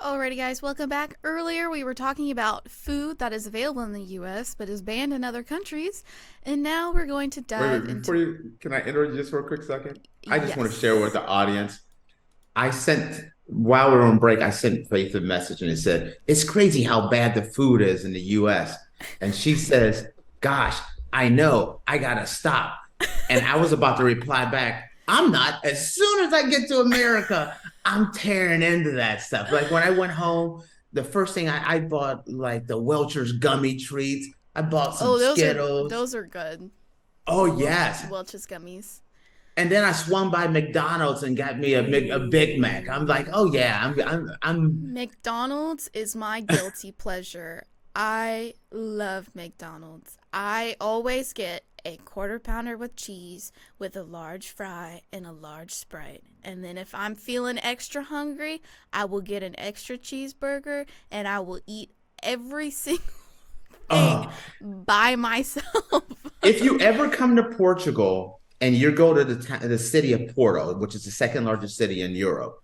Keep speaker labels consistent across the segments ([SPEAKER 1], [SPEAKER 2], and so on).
[SPEAKER 1] Alrighty, guys, welcome back. Earlier, we were talking about food that is available in the U.S. but is banned in other countries, and now we're going to dive
[SPEAKER 2] Before
[SPEAKER 1] into.
[SPEAKER 2] you, can I interrupt you just for a quick second? I just want to share with
[SPEAKER 1] Yes.
[SPEAKER 2] the audience. While we were on break, I sent Faith a message and it said, "It's crazy how bad the food is in the US." And she says, "Gosh, I know, I gotta stop." And I was about to reply back, "I'm not. As soon as I get to America, I'm tearing into that stuff." Like when I went home, the first thing I bought like the Welch's gummy treats. I bought some
[SPEAKER 1] Oh, those are
[SPEAKER 2] Skittles.
[SPEAKER 1] those are good.
[SPEAKER 2] Oh,
[SPEAKER 1] The
[SPEAKER 2] yes.
[SPEAKER 1] Welch's gummies.
[SPEAKER 2] And then I swung by McDonald's and got me a Big Mac. I'm like,
[SPEAKER 1] Ooh.
[SPEAKER 2] oh yeah, I'm
[SPEAKER 1] McDonald's is my guilty pleasure. I love McDonald's. I always get a quarter pounder with cheese with a large fry and a large Sprite. And then if I'm feeling extra hungry, I will get an extra cheeseburger and I will eat every single thing
[SPEAKER 2] oh.
[SPEAKER 1] by myself.
[SPEAKER 2] If you ever come to Portugal and you go to the city of Porto, which is the second largest city in Europe,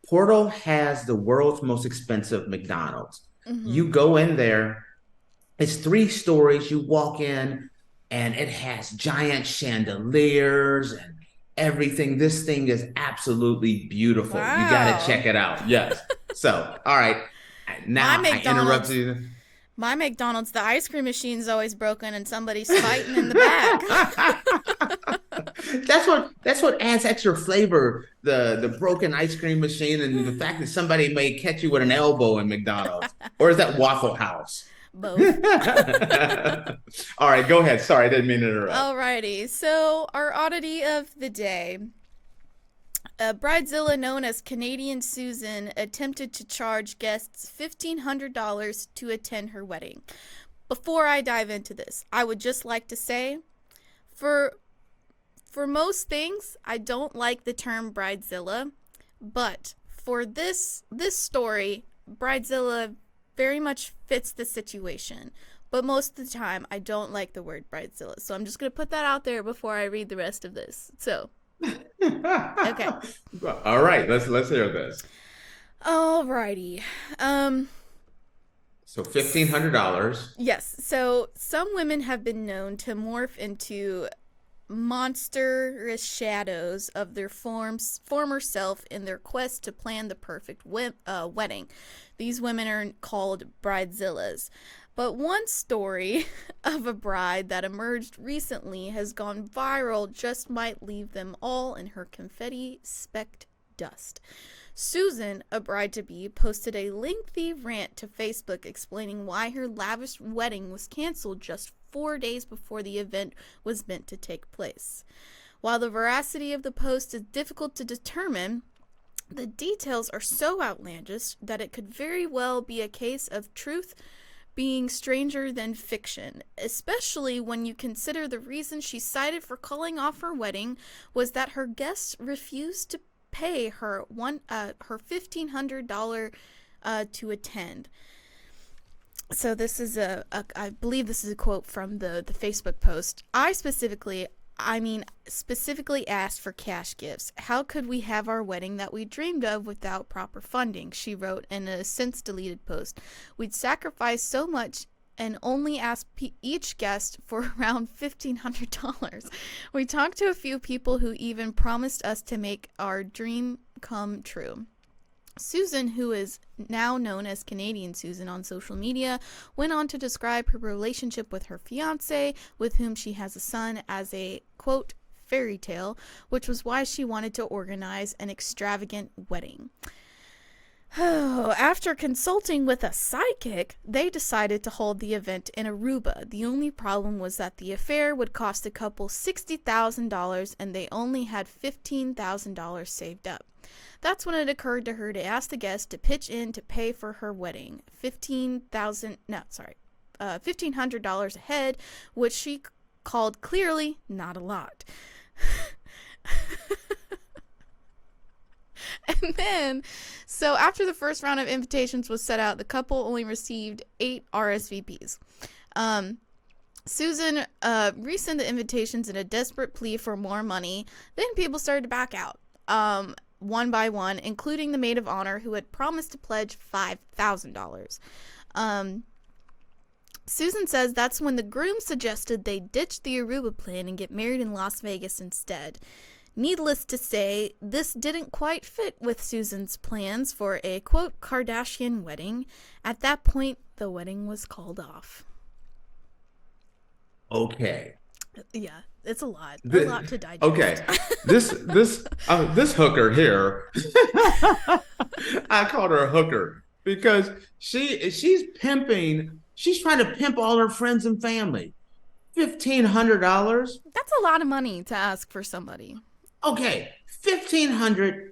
[SPEAKER 2] Porto has the world's most expensive McDonald's.
[SPEAKER 1] Mm-hmm.
[SPEAKER 2] You go in there, it's 3 stories. You walk in, and it has giant chandeliers and everything. This thing is absolutely beautiful. You got to
[SPEAKER 1] Wow.
[SPEAKER 2] check it out. Yes. So, all right.
[SPEAKER 1] My
[SPEAKER 2] Now I interrupt
[SPEAKER 1] McDonald's
[SPEAKER 2] you.
[SPEAKER 1] My McDonald's, the ice cream machine's always broken and somebody's fighting in the back.
[SPEAKER 2] That's what adds extra flavor. The broken ice cream machine and the fact that somebody may catch you with an elbow in McDonald's. Or is that Waffle House?
[SPEAKER 1] Both.
[SPEAKER 2] All right, go ahead. Sorry, I didn't mean to interrupt.
[SPEAKER 1] Alrighty, so our oddity of the day. A bridezilla known as Canadian Susan attempted to charge guests $1,500 to attend her wedding. Before I dive into this, I would just like to say, for for most things, I don't like the term bridezilla, but for this story, bridezilla very much fits the situation. But most of the time, I don't like the word bridezilla. So I'm just going to put that out there before I read the rest of this. So, okay.
[SPEAKER 2] All right, let's hear this.
[SPEAKER 1] Alrighty. Um,
[SPEAKER 2] So $1,500.
[SPEAKER 1] yes. So some women have been known to morph into monstrous shadows of their former self in their quest to plan the perfect wedding. These women are called bridezillas. But one story of a bride that emerged recently has gone viral, just might leave them all in her confetti specked dust. Susan, a bride-to-be, posted a lengthy rant to Facebook explaining why her lavish wedding was canceled just 4 days before the event was meant to take place. While the veracity of the post is difficult to determine, the details are so outlandish that it could very well be a case of truth being stranger than fiction, especially when you consider the reason she cited for calling off her wedding was that her guests refused to pay her $1,500 to attend. So this is I believe this is a quote from the Facebook post. Specifically asked for cash gifts. How could we have our wedding that we dreamed of without proper funding? She wrote in a since deleted post. We'd sacrificed so much and only asked each guest for around $1,500. We talked to a few people who even promised us to make our dream come true. Susan, who is now known as Canadian Susan on social media, went on to describe her relationship with her fiancé, with whom she has a son, as a, quote, fairy tale, which was why she wanted to organize an extravagant wedding. After consulting with a psychic, they decided to hold the event in Aruba. The only problem was that the affair would cost the couple $60,000 and they only had $15,000 saved up. That's when it occurred to her to ask the guests to pitch in to pay for her wedding. $1,500 a head, which she called clearly not a lot. And then, so after the first round of invitations was set out, the couple only received 8 RSVPs. Susan resent the invitations in a desperate plea for more money. Then people started to back out. one by one, including the maid of honor who had promised to pledge $5,000. Susan says that's when the groom suggested they ditch the Aruba plan and get married in Las Vegas instead. Needless to say, this didn't quite fit with Susan's plans for a, quote, Kardashian wedding. At that point, the wedding was called off.
[SPEAKER 2] Okay.
[SPEAKER 1] Yeah, it's a lot to digest.
[SPEAKER 2] Okay, this hooker here, I called her a hooker because she's pimping. She's trying to pimp all her friends and family. $1,500.
[SPEAKER 1] That's a lot of money to ask for somebody.
[SPEAKER 2] Okay, $1,500.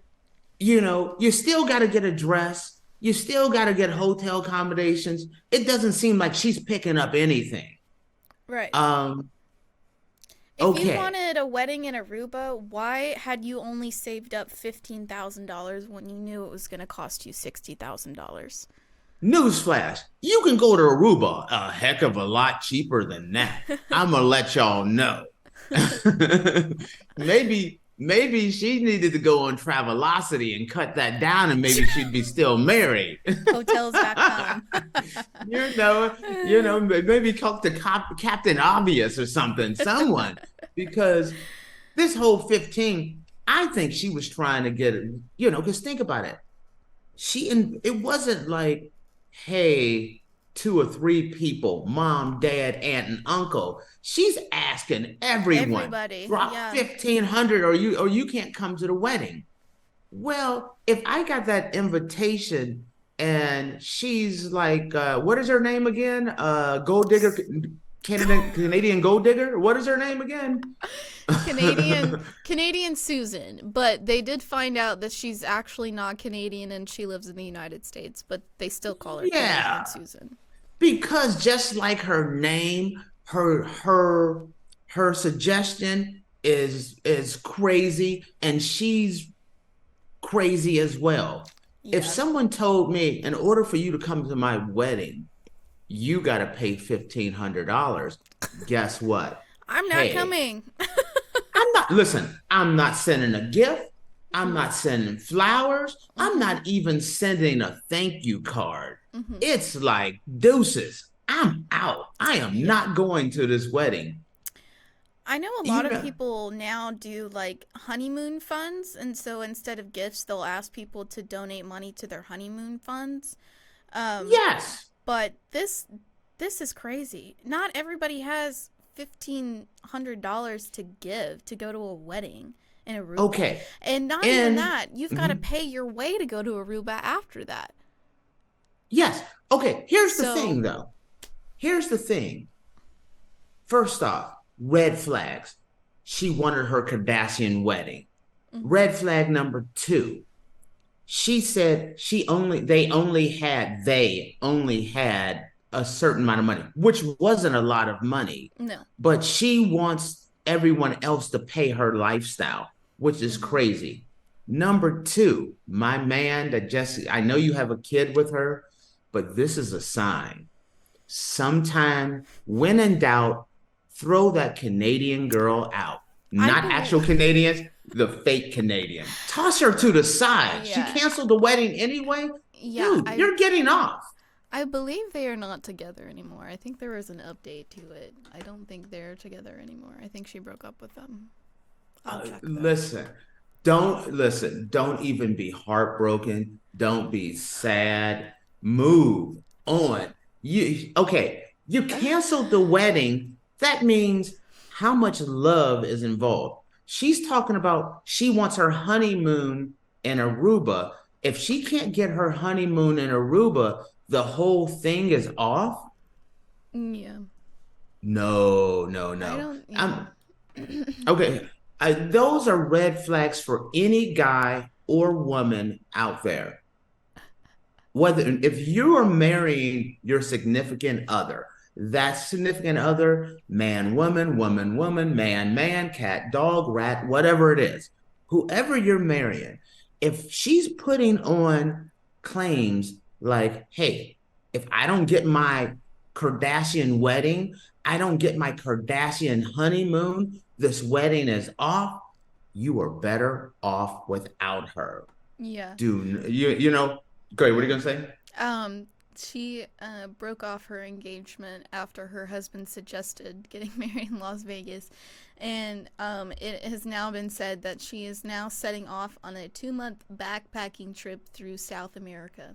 [SPEAKER 2] You still got to get a dress. You still got to get hotel accommodations. It doesn't seem like she's picking up anything.
[SPEAKER 1] Right.
[SPEAKER 2] Okay.
[SPEAKER 1] If you wanted a wedding in Aruba, why had you only saved up $15,000 when you knew it was going to cost you $60,000?
[SPEAKER 2] Newsflash, you can go to Aruba a heck of a lot cheaper than that. I'm going to let y'all know. Maybe she needed to go on Travelocity and cut that down, and maybe she'd be still married.
[SPEAKER 1] Hotels.com.
[SPEAKER 2] Maybe talk to Captain Obvious or someone, because this whole 15, I think she was trying to get it, because think about it. It wasn't like, hey, 2 or 3 people, mom, dad, aunt, and uncle. She's asking everybody, drop $1,500 or you can't come to the wedding. Well, if I got that invitation and she's like, what is her name again? Gold digger, Canadian gold digger. What is her name again?
[SPEAKER 1] Canadian Susan, but they did find out that she's actually not Canadian and she lives in the United States, but they still call her Canadian Susan.
[SPEAKER 2] Because just like her name, her suggestion is crazy, and she's crazy as well. Yeah. If someone told me, in order for you to come to my wedding, you got to pay $1,500, guess what?
[SPEAKER 1] I'm not coming.
[SPEAKER 2] I'm not sending a gift. I'm not sending flowers. I'm not even sending a thank you card. Mm-hmm. It's like, deuces, I'm out. I am not going to this wedding.
[SPEAKER 1] I know a lot of people now do like honeymoon funds. And so instead of gifts, they'll ask people to donate money to their honeymoon funds.
[SPEAKER 2] Yes.
[SPEAKER 1] But this is crazy. Not everybody has $1,500 to give to go to a wedding in Aruba.
[SPEAKER 2] Okay.
[SPEAKER 1] And not even that. You've got to pay your way to go to Aruba after that.
[SPEAKER 2] Yes. Okay. Here's the thing, though. Here's the thing. First off, red flags. She wanted her Kardashian wedding. Mm-hmm. Red flag number 2. She said they only had a certain amount of money, which wasn't a lot of money. No. But she wants everyone else to pay her lifestyle, which is crazy. Number 2, my man I know you have a kid with her, but this is a sign. Sometime, when in doubt, throw that Canadian girl out. Not actual Canadians, the fake Canadian. Toss her to the side. Yeah. She canceled the wedding anyway. Yeah, dude, you're getting off.
[SPEAKER 1] I believe they are not together anymore. I think there was an update to it. I don't think they're together anymore. I think she broke up with them.
[SPEAKER 2] Don't even be heartbroken. Don't be sad. Move on. You canceled the wedding. That means how much love is involved. She's talking about she wants her honeymoon in Aruba. If she can't get her honeymoon in Aruba, the whole thing is off?
[SPEAKER 1] Yeah.
[SPEAKER 2] No. Okay. Those are red flags for any guy or woman out there. If you are marrying your significant other, that significant other, man, woman, man, cat, dog, rat, whatever it is, whoever you're marrying, if she's putting on claims like, hey, if I don't get my Kardashian wedding, I don't get my Kardashian honeymoon, this wedding is off. you are better off without her.
[SPEAKER 1] Yeah.
[SPEAKER 2] Great, what are you gonna say?
[SPEAKER 1] Um, she broke off her engagement after her husband suggested getting married in Las Vegas. And it has now been said that she is now setting off on a 2-month backpacking trip through South America.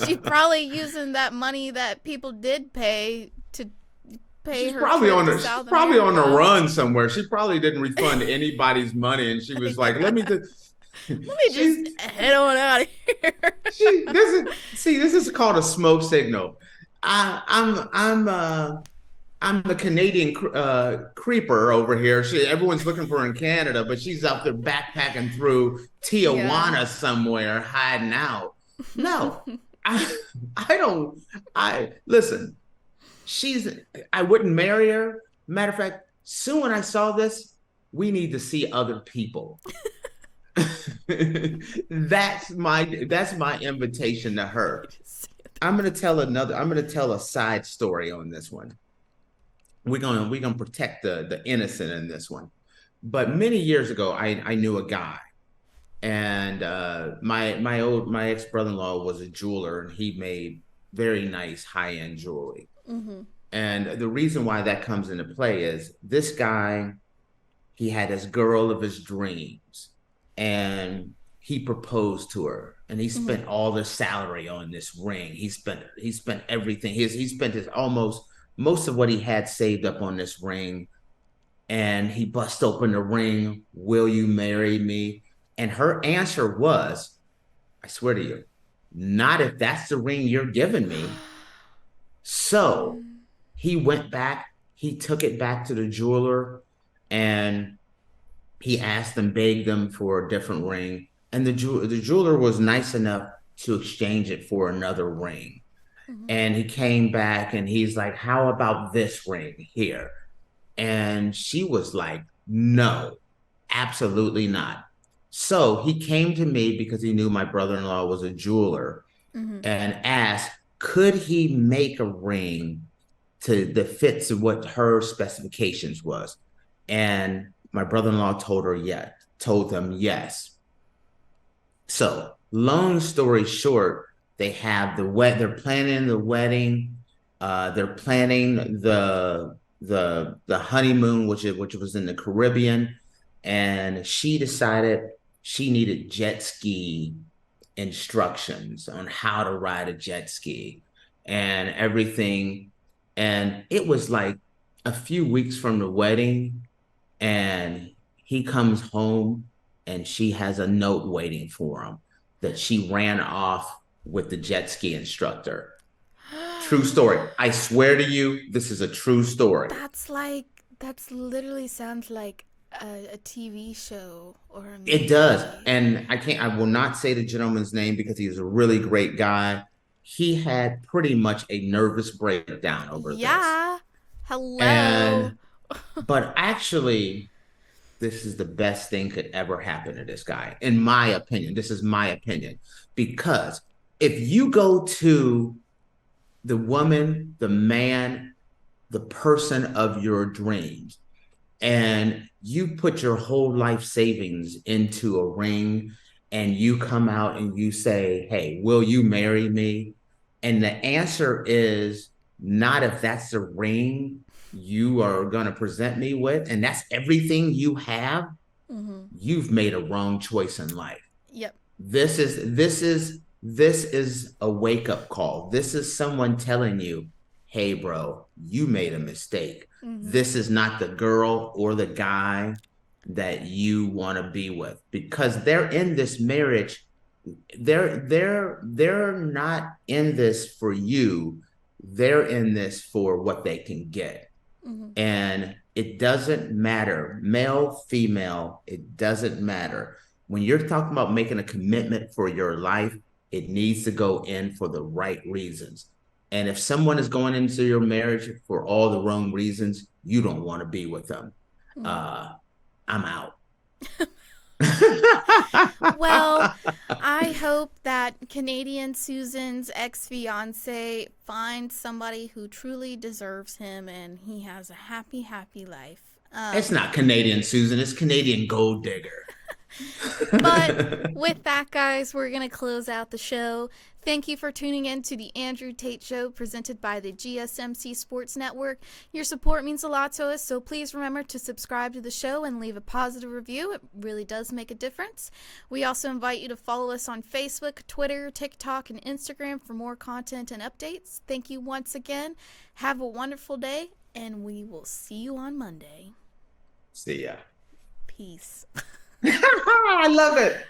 [SPEAKER 1] She's probably using that money that people did pay to pay her trip to
[SPEAKER 2] She's
[SPEAKER 1] South
[SPEAKER 2] probably on the
[SPEAKER 1] America.
[SPEAKER 2] run somewhere. She probably didn't refund anybody's money, and she was like, "Let me just."
[SPEAKER 1] Let me just
[SPEAKER 2] She
[SPEAKER 1] head on out of here.
[SPEAKER 2] she this is called a smoke signal. I I'm the Canadian creeper over here. Everyone's looking for her in Canada, but she's out there backpacking through
[SPEAKER 1] Yeah.
[SPEAKER 2] Tijuana somewhere, hiding out. No, I I don't. I listen. She's. I wouldn't marry her. Matter of fact, soon when I saw this, we need to see other people. That's my invitation to her. I'm gonna tell a side story on this one. We're gonna protect the innocent in this one. But many years ago, I knew a guy, and my ex brother-in-law was a jeweler, and he made very nice high-end jewelry.
[SPEAKER 1] Mm-hmm.
[SPEAKER 2] And the reason why that comes into play is this guy, he had this girl of his dreams, and he proposed to her, and he
[SPEAKER 1] Mm-hmm.
[SPEAKER 2] spent all the salary on this ring. He spent everything. He spent his almost most of what he had saved up on this ring, and he bust open the ring. Will you marry me? And her answer was, I swear to you, not if that's the ring you're giving me. So he went back, he took it back to the jeweler, and he asked them, begged them for a different ring. And the jeweler was nice enough to exchange it for another ring.
[SPEAKER 1] Mm-hmm.
[SPEAKER 2] And he came back and he's like, how about this ring here? And she was like, no, absolutely not. So he came to me because he knew my brother in law was a jeweler
[SPEAKER 1] Mm-hmm.
[SPEAKER 2] and asked, could he make a ring that fits what her specifications was? And my brother in law told them yes. So, long story short, they're planning the wedding. They're planning the honeymoon, which was in the Caribbean, and she decided she needed jet ski instructions on how to ride a jet ski and everything. And it was like a few weeks from the wedding, and he comes home and she has a note waiting for him that she ran off with the jet ski instructor. True story. I swear to you, this is a true story.
[SPEAKER 1] That's literally sounds like a TV show or a
[SPEAKER 2] It does.
[SPEAKER 1] movie.
[SPEAKER 2] And I will not say the gentleman's name because he's a really great guy. He had pretty much a nervous breakdown over this.
[SPEAKER 1] Yeah. Hello.
[SPEAKER 2] And, but actually, this is the best thing could ever happen to this guy, in my opinion. This is my opinion. Because if you go to the woman, the man, the person of your dreams, and you put your whole life savings into a ring, and you come out and you say, hey, will you marry me? And the answer is not if that's the ring you are going to present me with, and that's everything you have,
[SPEAKER 1] Mm-hmm.
[SPEAKER 2] you've made a wrong choice in life.
[SPEAKER 1] Yep.
[SPEAKER 2] This is a wake up call. This is someone telling you, hey, bro, you made a mistake.
[SPEAKER 1] Mm-hmm.
[SPEAKER 2] This is not the girl or the guy that you want to be with, because they're in this marriage. They're not in this for you. They're in this for what they can get.
[SPEAKER 1] Mm-hmm.
[SPEAKER 2] And it doesn't matter, male, female, it doesn't matter. When you're talking about making a commitment for your life, it needs to go in for the right reasons. And if someone is going into your marriage for all the wrong reasons, you don't want to be with them.
[SPEAKER 1] Mm-hmm.
[SPEAKER 2] Uh, I'm out.
[SPEAKER 1] Well, I hope that Canadian Susan's ex fiance finds somebody who truly deserves him and he has a happy, happy life.
[SPEAKER 2] It's not Canadian Susan, it's Canadian Gold Digger.
[SPEAKER 1] But with that, guys, we're going to close out the show. Thank you for tuning in to the Andrew Tate Show presented by the GSMC Sports Network. Your support means a lot to us, so please remember to subscribe to the show and leave a positive review. It really does make a difference. We also invite you to follow us on Facebook, Twitter, TikTok, and Instagram for more content and updates. Thank you once again. Have a wonderful day, and we will see you on Monday.
[SPEAKER 2] See ya.
[SPEAKER 1] Peace.
[SPEAKER 2] I love it.